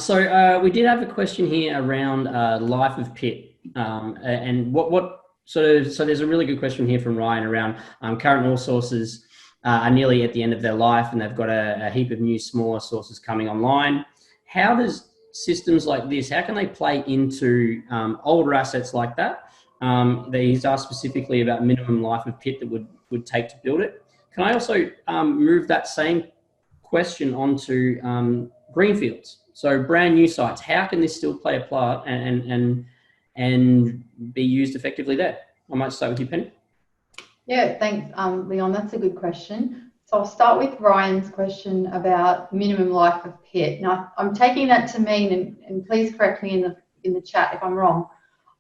So we did have a question here around life of pit and what So there's a really good question here from Ryan around current ore sources are nearly at the end of their life, and they've got a heap of new smaller sources coming online. How does systems like this, how can they play into older assets like that? He's asked specifically about minimum life of pit that would take to build it. Can I also move that same question onto greenfields? So brand new sites, how can this still play a part and be used effectively there? I might start with you, Penny. Yeah, thanks, Leon. That's a good question. So I'll start with Ryan's question about minimum life of pit. Now, I'm taking that to mean, and please correct me in the chat if I'm wrong,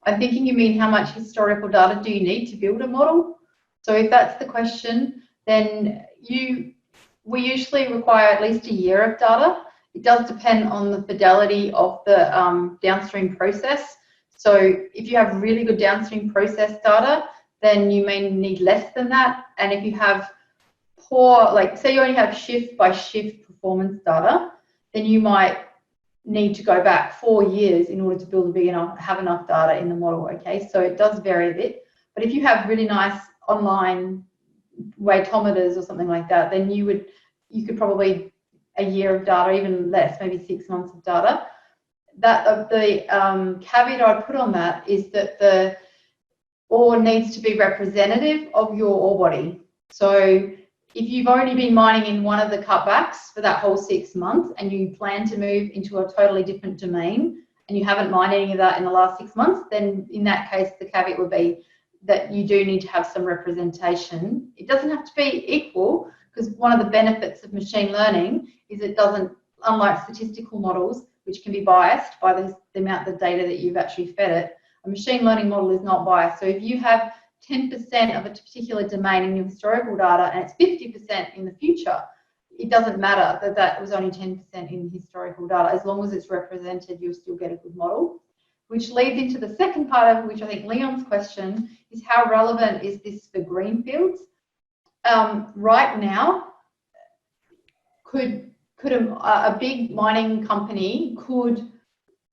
I'm thinking you mean how much historical data do you need to build a model? So if that's the question, then we usually require at least a year of data. It does depend on the fidelity of the downstream process. So if you have really good downstream process data, then you may need less than that. And if you have poor, like say you only have shift by shift performance data, then you might need to go back 4 years in order to build have enough data in the model, okay? So it does vary a bit. But if you have really nice online weightometers or something like that, then you could probably a year of data, even less, maybe 6 months of data. That the caveat I'd put on that is that the ore needs to be representative of your ore body. So if you've already been mining in one of the cutbacks for that whole 6 months and you plan to move into a totally different domain and you haven't mined any of that in the last 6 months, then in that case, the caveat would be that you do need to have some representation. It doesn't have to be equal, because one of the benefits of machine learning is it doesn't, unlike statistical models, which can be biased by the amount of data that you've actually fed it, a machine learning model is not biased. So if you have 10% of a particular domain in your historical data and it's 50% in the future, it doesn't matter that that was only 10% in historical data. As long as it's represented, you'll still get a good model. Which leads into the second part of which I think Leon's question is, how relevant is this for greenfields? Right now, could a big mining company could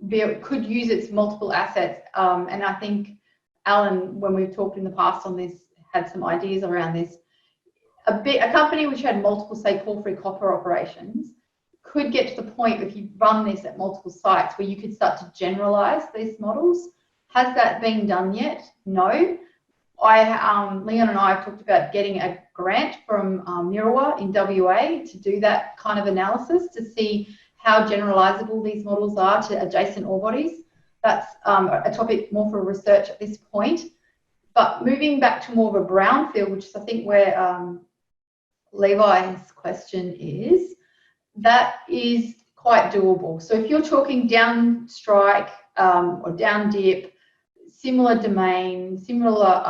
use its multiple assets, and I think Alan, when we've talked in the past on this, had some ideas around this. A company which had multiple, say, porphyry copper operations could get to the point, if you run this at multiple sites, where you could start to generalize these models. Has that been done yet? No. Leon and I have talked about getting a grant from Mirawa in WA to do that kind of analysis to see how generalizable these models are to adjacent ore bodies. That's a topic more for research at this point. But moving back to more of a brownfield, which is I think where Levi's question is, that is quite doable. So if you're talking down strike or down dip, similar domain, similar,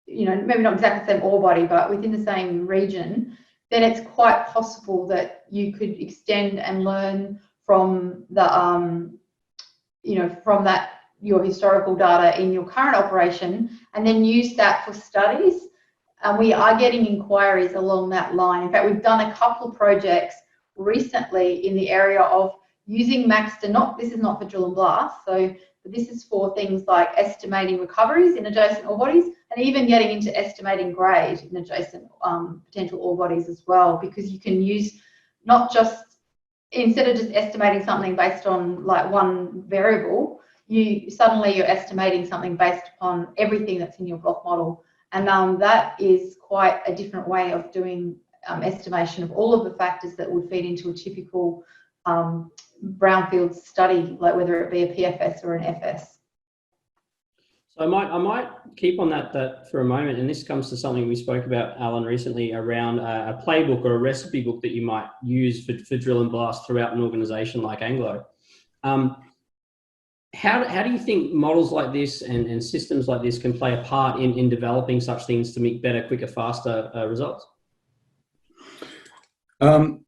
maybe not exactly the same ore body, but within the same region, then it's quite possible that you could extend and learn from the, from that, your historical data in your current operation, and then use that for studies. And we are getting inquiries along that line. In fact, we've done a couple of projects recently in the area of using MAXTA. This is not for drill and blast, but this is for things like estimating recoveries in adjacent ore bodies, and even getting into estimating grade in adjacent potential ore bodies as well, because you can use not just, instead of just estimating something based on like one variable, you're estimating something based upon everything that's in your block model. And that is quite a different way of doing estimation of all of the factors that would feed into a typical brownfield study, like whether it be a PFS or an FS. So I might keep on that for a moment, and this comes to something we spoke about, Alan, recently around a playbook or a recipe book that you might use for drill and blast throughout an organisation like Anglo. How do you think models like this and systems like this can play a part in developing such things to make better, quicker, faster results?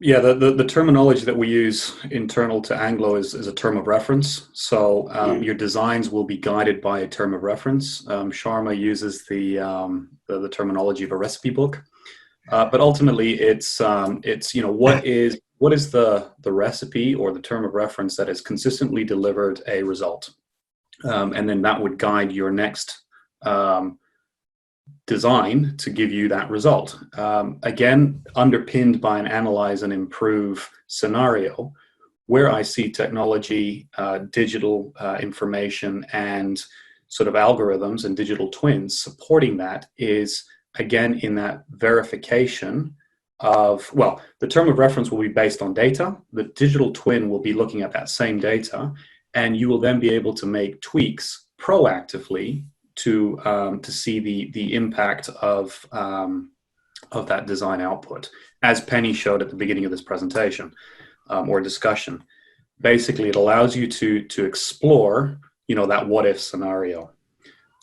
Yeah, the terminology that we use internal to Anglo is a term of reference. So your designs will be guided by a term of reference. Sharma uses the terminology of a recipe book, but ultimately it's what is the recipe or the term of reference that has consistently delivered a result. and then that would guide your next design to give you that result. Again, underpinned by an analyze and improve scenario, where I see technology, digital information, and sort of algorithms and digital twins supporting that is, again, in that verification of, well, the term of reference will be based on data. The digital twin will be looking at that same data, and you will then be able to make tweaks proactively to see the impact of that design output, as Penny showed at the beginning of this presentation or discussion. Basically, it allows you to explore, that what if scenario,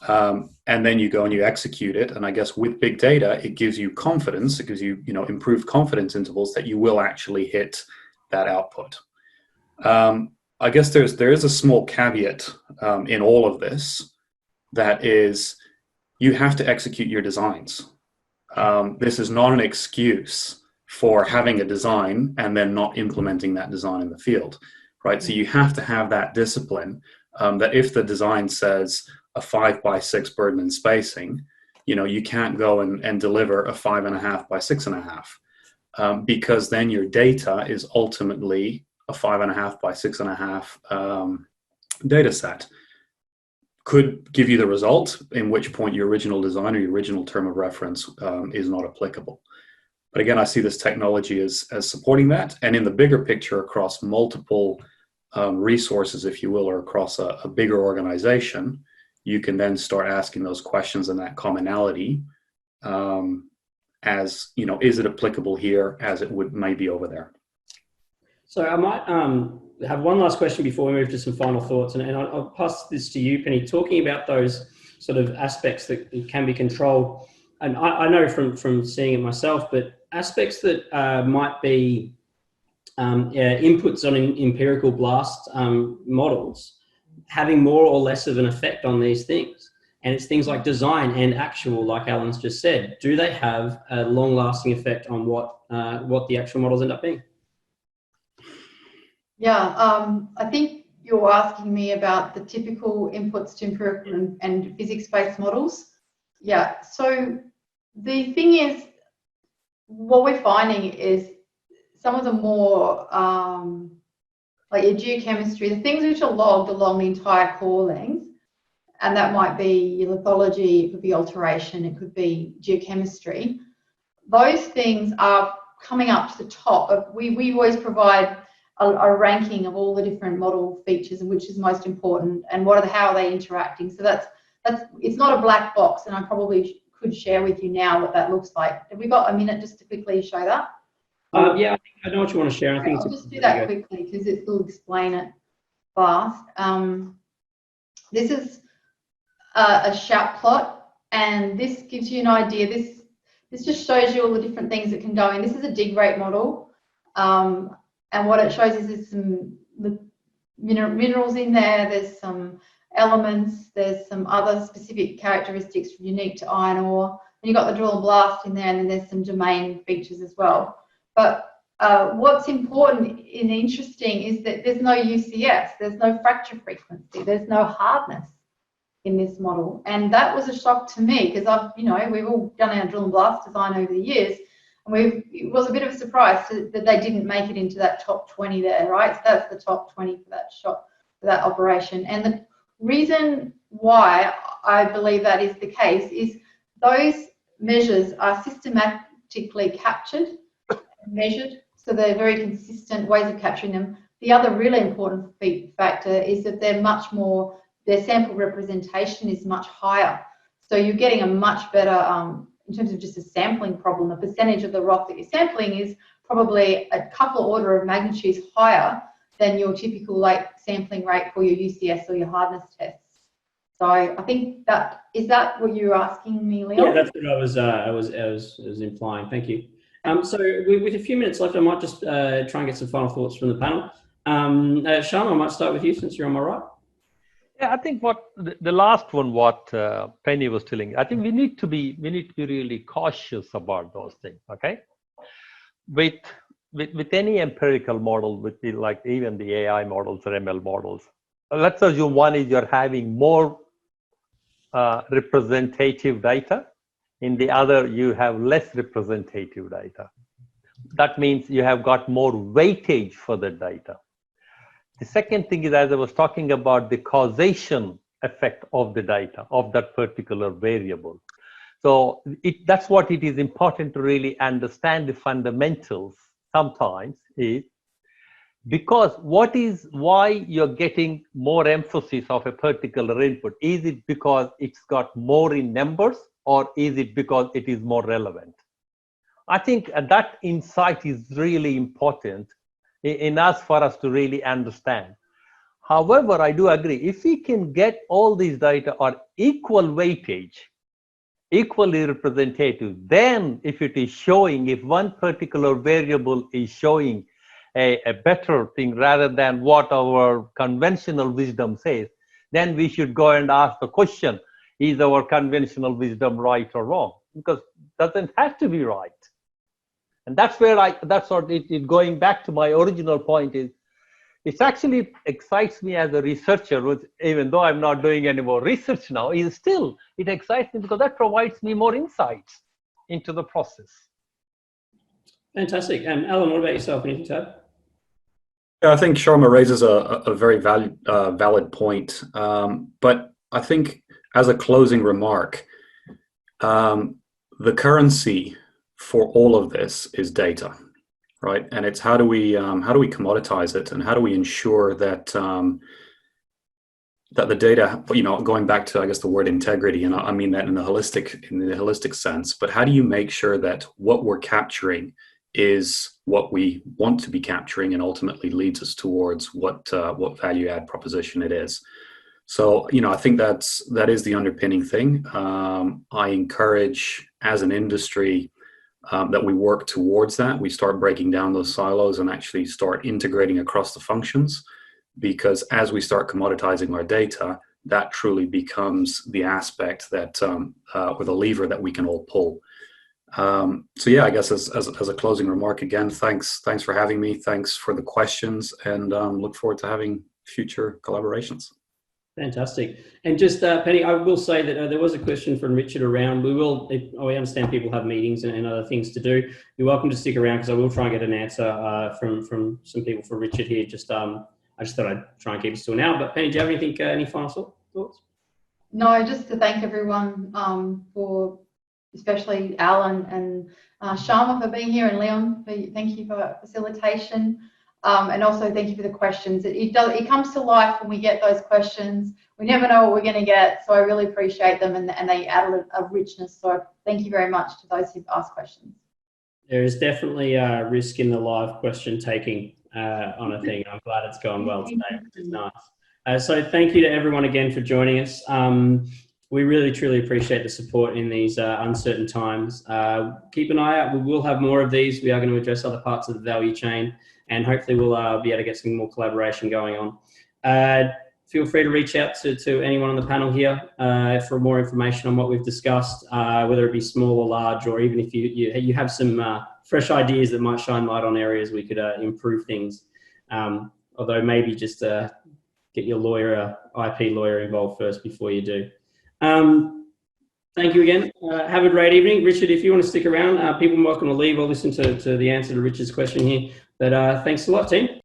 and then you go and you execute it. And I guess with big data, it gives you confidence. It gives you, improved confidence intervals that you will actually hit that output. I guess there is a small caveat in all of this. That is, you have to execute your designs. This is not an excuse for having a design and then not implementing that design in the field, right? So you have to have that discipline that if the design says a 5x6 burden and spacing, you can't go and deliver a 5.5 by 6.5 because then your data is ultimately a 5.5 by 6.5 data set. Could give you the result, in which point your original design or your original term of reference is not applicable. But again, I see this technology as supporting that, and in the bigger picture across multiple resources, if you will, or across a bigger organization, you can then start asking those questions and that commonality as, is it applicable here as it would maybe over there? So I might have one last question before we move to some final thoughts, and I'll pass this to you, Penny, talking about those sort of aspects that can be controlled. And I know from seeing it myself, but aspects that might be inputs on empirical blast models having more or less of an effect on these things. And it's things like design and actual, like Alan's just said. Do they have a long-lasting effect on what the actual models end up being? Yeah, I think you're asking me about the typical inputs to empirical and physics-based models. Yeah, so the thing is, what we're finding is some of the more, like your geochemistry, the things which are logged along the entire core length, and that might be your lithology, it could be alteration, it could be geochemistry. Those things are coming up to the top of, we always provide a ranking of all the different model features and which is most important and how are they interacting. So that's it's not a black box, and I probably could share with you now what that looks like. Have we got a minute just to quickly show that? Yeah, I think I know what you want to share. I think I'll just do that quickly because it will explain it fast. This is a shout plot, and this gives you an idea. This just shows you all the different things that can go in. This is a dig rate model. And what it shows is there's some minerals in there, there's some elements, there's some other specific characteristics unique to iron ore. And you've got the drill and blast in there, and then there's some domain features as well. But what's important and interesting is that there's no UCS, there's no fracture frequency, there's no hardness in this model. And that was a shock to me because we've all done our drill and blast design over the years. It was a bit of a surprise that they didn't make it into that top 20 there, right? So that's the top 20 for that shot, for that operation. And the reason why I believe that is the case is those measures are systematically captured and measured, so they're very consistent ways of capturing them. The other really important factor is that their sample representation is much higher. So you're getting a much better, in terms of just a sampling problem, the percentage of the rock that you're sampling is probably a couple order of magnitudes higher than your typical sampling rate for your UCS or your hardness tests. So I think is that what you're asking me, Leon? Yeah, that's what I was implying. Thank you. So with a few minutes left, I might just try and get some final thoughts from the panel. Sharma, I might start with you since you're on my right. Yeah, I think what the last one, what Penny was telling, I think we need to be really cautious about those things. Okay, with any empirical model, with like even the AI models or ML models, let's assume one is you're having more representative data. In the other, you have less representative data. That means you have got more weightage for the data. The second thing is, as I was talking about, the causation effect of the data, of that particular variable. So that's what it is important to really understand the fundamentals sometimes is, because why you're getting more emphasis of a particular input? Is it because it's got more in numbers, or is it because it is more relevant? I think that insight is really important for us to really understand. However, I do agree, if we can get all these data are equal weightage, equally representative, then if it is showing, if one particular variable is showing a better thing rather than what our conventional wisdom says, then we should go and ask the question, is our conventional wisdom right or wrong? Because it doesn't have to be right. And that's where going back to my original point is, it actually excites me as a researcher, which, even though I'm not doing any more research now, it excites me because that provides me more insights into the process. Fantastic. Alan, what about yourself? Anything to add? Yeah, I think Sharma raises a very valid point. But I think as a closing remark, the currency for all of this is data, right? And it's how do we commoditize it, and how do we ensure that that the data, going back to, I guess, the word integrity, and I mean that in the holistic sense, but how do you make sure that what we're capturing is what we want to be capturing and ultimately leads us towards what value add proposition it is. So, I think that is the underpinning thing. I encourage, as an industry, that we work towards that. We start breaking down those silos and actually start integrating across the functions, because as we start commoditizing our data, that truly becomes the aspect that, or the lever that we can all pull. So yeah, I guess as a closing remark, again, thanks for having me. Thanks for the questions, and look forward to having future collaborations. Fantastic. And just, Penny, I will say that there was a question from Richard around. We understand people have meetings and other things to do. You're welcome to stick around, because I will try and get an answer from some people for Richard here. I just thought I'd try and keep us to an hour. But Penny, do you have anything, any final thoughts? No, just to thank everyone for, especially Alan and Sharma for being here, and Leon, thank you for facilitation. And also thank you for the questions. It comes to life when we get those questions. We never know what we're going to get, so I really appreciate them, and they add a richness. So thank you very much to those who've asked questions. There is definitely a risk in the live question taking on a thing. I'm glad it's gone well today, which is nice. So thank you to everyone again for joining us. We really, truly appreciate the support in these uncertain times. Keep an eye out. We will have more of these. We are going to address other parts of the value chain, and hopefully we'll be able to get some more collaboration going on. Feel free to reach out to anyone on the panel here for more information on what we've discussed, whether it be small or large, or even if you have some fresh ideas that might shine light on areas we could improve things. Although maybe just get your IP lawyer involved first before you do. Thank you again. Have a great evening. Richard, if you want to stick around, people are welcome to leave or listen to the answer to Richard's question here. But thanks a lot, team.